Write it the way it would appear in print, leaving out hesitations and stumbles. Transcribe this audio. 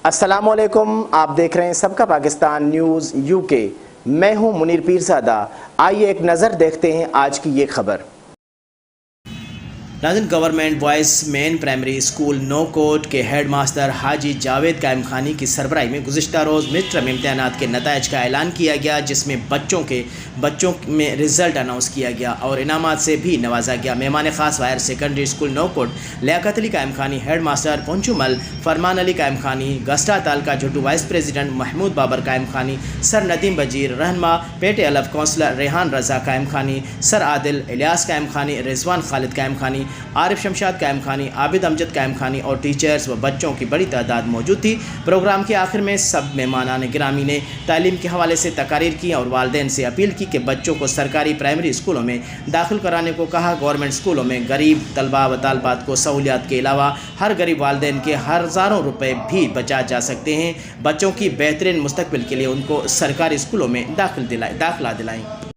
السلام علیکم، آپ دیکھ رہے ہیں سب کا پاکستان نیوز یو کے۔ میں ہوں منیر پیرزادہ۔ آئیے ایک نظر دیکھتے ہیں آج کی یہ خبر۔ ناظرین، گورنمنٹ بوائز مین پرائمری اسکول نوکوٹ کے ہیڈ ماسٹر حاجی جاوید قائم خانی کی سربراہی میں گزشتہ روز مڈ ٹرم امتحانات کے نتائج کا اعلان کیا گیا، جس میں بچوں میں رزلٹ اناؤنس کیا گیا اور انعامات سے بھی نوازا گیا۔ مہمان خاص higher secondary school نوکوٹ Liaquat Ali قائم خانی ہیڈ ماسٹر پونچومل، فرمان علی قائم خانی گسٹا تعلقہ جھٹو وائس پریزیڈنٹ محمود بابر قائم خانی، سر ندیم بجیر رہنما پیٹ الف کونسلر ریحان رضا قائم خانی، سر عادل الیاس قائم خانی، رضوان خالد قائم خانی، عارف شمشاد قائم خانی، عابد امجد قائم خانی اور ٹیچرز و بچوں کی بڑی تعداد موجود تھی۔ پروگرام کے آخر میں سب مہمانان گرامی نے تعلیم کے حوالے سے تقاریر کی اور والدین سے اپیل کی کہ بچوں کو سرکاری پرائمری اسکولوں میں داخل کرانے کو کہا۔ گورنمنٹ اسکولوں میں غریب طلباء و طالبات کو سہولیات کے علاوہ ہر غریب والدین کے ہزاروں روپے بھی بچا جا سکتے ہیں۔ بچوں کی بہترین مستقبل کے لیے ان کو سرکاری اسکولوں میں داخلہ دلائیں۔